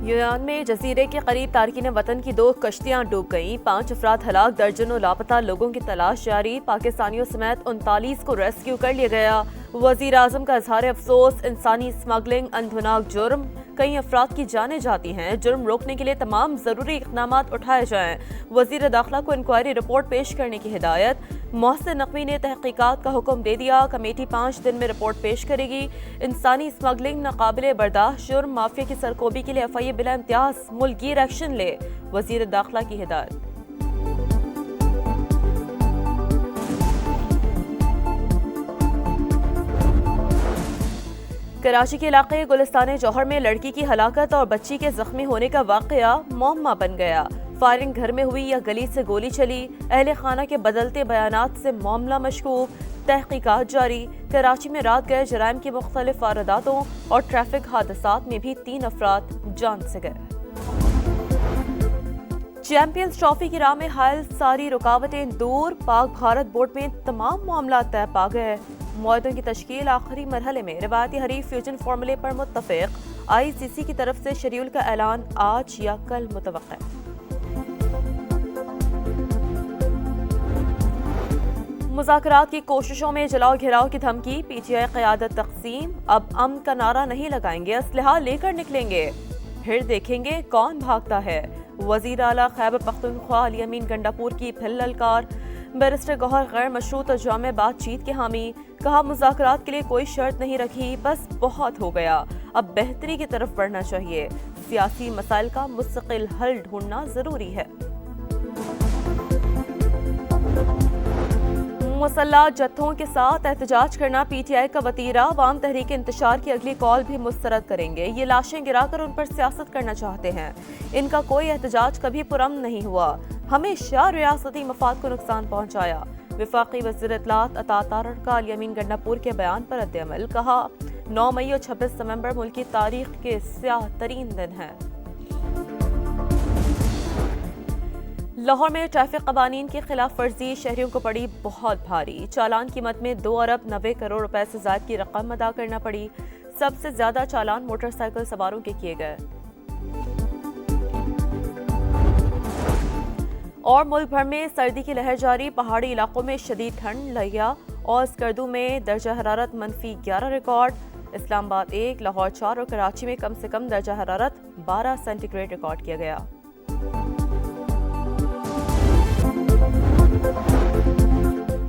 یونان میں جزیرے کے قریب تارکین وطن کی 2 کشتیاں ڈوب گئیں، 5 افراد ہلاک، درجنوں لاپتہ، لوگوں کی تلاش جاری، پاکستانیوں سمیت 39 کو ریسکیو کر لیا گیا۔ وزیر اعظم کا اظہار افسوس، انسانی اسمگلنگ اندھوناک جرم، کئی افراد کی جانیں جاتی ہیں، جرم روکنے کے لیے تمام ضروری اقدامات اٹھائے جائیں۔ وزیر داخلہ کو انکوائری رپورٹ پیش کرنے کی ہدایت۔ محسن نقوی نے تحقیقات کا حکم دے دیا، کمیٹی 5 دن میں رپورٹ پیش کرے گی۔ انسانی اسمگلنگ ناقابل برداشت جرم، مافیا کی سرکوبی کے لیے FIA بلا امتیاز ملک گیر ایکشن لے، وزیر داخلہ کی ہدایت۔ کراچی کے علاقے گلستان جوہر میں لڑکی کی ہلاکت اور بچی کے زخمی ہونے کا واقعہ معمہ بن گیا۔ فائرنگ گھر میں ہوئی یا گلی سے گولی چلی؟ اہل خانہ کے بدلتے بیانات سے معاملہ مشکوک، تحقیقات جاری۔ کراچی میں رات گئے جرائم کی مختلف وارداتوں اور ٹریفک حادثات میں بھی 3 افراد جان سے گئے۔ چیمپئنز ٹرافی کی راہ میں حائل ساری رکاوٹیں دور، پاک بھارت بورڈ میں تمام معاملات طے پا گئے۔ معاہدوں کی تشکیل آخری مرحلے میں، روایتی حریف فیوجن فارمولے پر متفق۔ ICC کی طرف سے شیڈول کا اعلان آج یا کل متوقع۔ مذاکرات کی کوششوں میں جلاؤ گھیراؤ کی دھمکی، PTI قیادت تقسیم، اب امن کا نعرہ نہیں لگائیں گے، اسلحہ لے کر نکلیں گے، پھر دیکھیں گے کون بھاگتا ہے۔ وزیر اعلیٰ خیبر پختونخوا علی امین گنڈاپور کی پھر للکار، بیرسٹر گوہر غیر مشروط اور جامع بات چیت کے حامی، کہا مذاکرات کے لیے کوئی شرط نہیں رکھی، بس بہت ہو گیا، اب بہتری کی طرف بڑھنا چاہیے، سیاسی مسائل کا مستقل حل ڈھونڈنا ضروری ہے۔ مسلح جتھوں کے ساتھ احتجاج کرنا PTI کا وتیرہ، عوام تحریک انتشار کی اگلی کال بھی مسترد کریں گے، یہ لاشیں گرا کر ان پر سیاست کرنا چاہتے ہیں، ان کا کوئی احتجاج کبھی پرامن نہیں ہوا، ہمیشہ ریاستی مفاد کو نقصان پہنچایا۔ وفاقی وزیر اطلاعات عطا تارڑ کا علی امین گنڈاپور کے بیان پر رد عمل، کہا 9 مئی اور 26 نومبر ملک کی تاریخ کے سیاہ ترین دن ہیں۔ لاہور میں ٹریفک قوانین کی خلاف ورزی شہریوں کو پڑی بہت بھاری، چالان قیمت میں 2 ارب 90 کروڑ روپے سے زائد کی رقم ادا کرنا پڑی، سب سے زیادہ چالان موٹر سائیکل سواروں کے کیے گئے۔ اور ملک بھر میں سردی کی لہر جاری، پہاڑی علاقوں میں شدید ٹھنڈ، لہیا اور اسکردو میں درجہ حرارت -11 ریکارڈ، اسلام آباد 1، لاہور 4 اور کراچی میں کم سے کم درجہ حرارت 12 سینٹی گریڈ ریکارڈ کیا گیا۔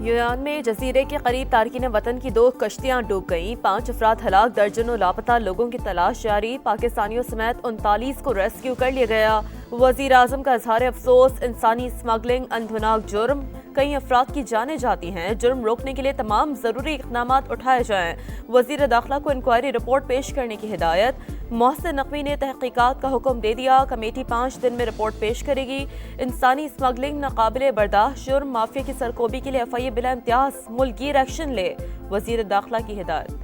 یونان میں جزیرے کے قریب تارکین وطن کی 2 کشتیاں ڈوب گئیں، 5 افراد ہلاک، درجنوں لاپتہ، لوگوں کی تلاش جاری، پاکستانیوں سمیت 39 کو ریسکیو کر لیا گیا۔ وزیر اعظم کا اظہار افسوس، انسانی اسمگلنگ اندھوناک جرم، کئی افراد کی جانیں جاتی ہیں، جرم روکنے کے لیے تمام ضروری اقدامات اٹھائے جائیں۔ وزیر داخلہ کو انکوائری رپورٹ پیش کرنے کی ہدایت۔ محسن نقوی نے تحقیقات کا حکم دے دیا، کمیٹی 5 دن میں رپورٹ پیش کرے گی۔ انسانی اسمگلنگ ناقابل برداشت جرم، مافیا کی سرکوبی کے لیے FIA بلا امتیاز ملک گیر ایکشن لے، وزیر داخلہ کی ہدایت۔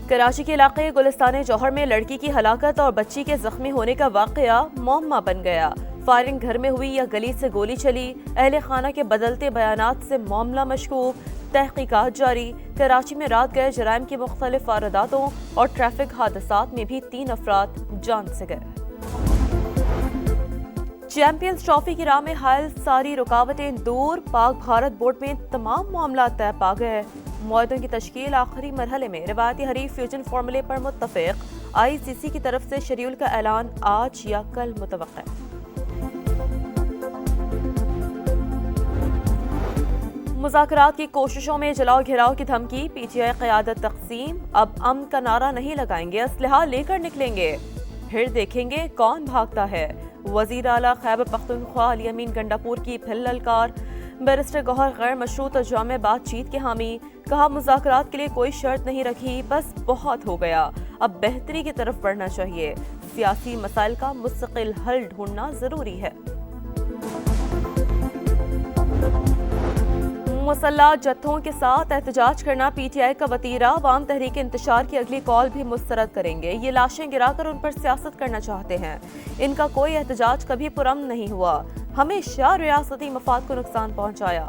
کراچی کے علاقے گلستان جوہر میں لڑکی کی ہلاکت اور بچی کے زخمی ہونے کا واقعہ معمہ بن گیا۔ فائرنگ گھر میں ہوئی یا گلی سے گولی چلی؟ اہل خانہ کے بدلتے بیانات سے معاملہ مشکوک، تحقیقات جاری۔ کراچی میں رات گئے جرائم کی مختلف وارداتوں اور ٹریفک حادثات میں بھی 3 افراد جان سے گئے۔ چیمپئنز ٹرافی کی راہ میں حائل ساری رکاوٹیں دور، پاک بھارت بورڈ میں تمام معاملات طے پا گئے۔ معاہدوں کی تشکیل آخری مرحلے میں، روایتی حریف فیوجن فارمولے پر متفق۔ ICC کی طرف سے شیڈول کا اعلان آج یا کل متوقع۔ مذاکرات کی کوششوں میں جلاؤ گھیراؤ کی دھمکی، PTI قیادت تقسیم، اب امن کا نعرہ نہیں لگائیں گے، اسلحہ لے کر نکلیں گے، پھر دیکھیں گے کون بھاگتا ہے۔ وزیر اعلیٰ خیبر پختونخوا علی امین گنڈاپور کی پھر للکار، بیرسٹر گوہر غیر مشروط اور جامع بات چیت کے حامی، کہا مذاکرات کے لیے کوئی شرط نہیں رکھی، بس بہت ہو گیا، اب بہتری کی طرف بڑھنا چاہیے، سیاسی مسائل کا مستقل حل ڈھونڈنا ضروری ہے۔ مسلح جتھوں کے ساتھ احتجاج کرنا PTI کا وتیرہ، عوام تحریک انتشار کی اگلی کال بھی مسترد کریں گے، یہ لاشیں گرا کر ان پر سیاست کرنا چاہتے ہیں، ان کا کوئی احتجاج کبھی پرامن نہیں ہوا، ہمیشہ ریاستی مفاد کو نقصان پہنچایا۔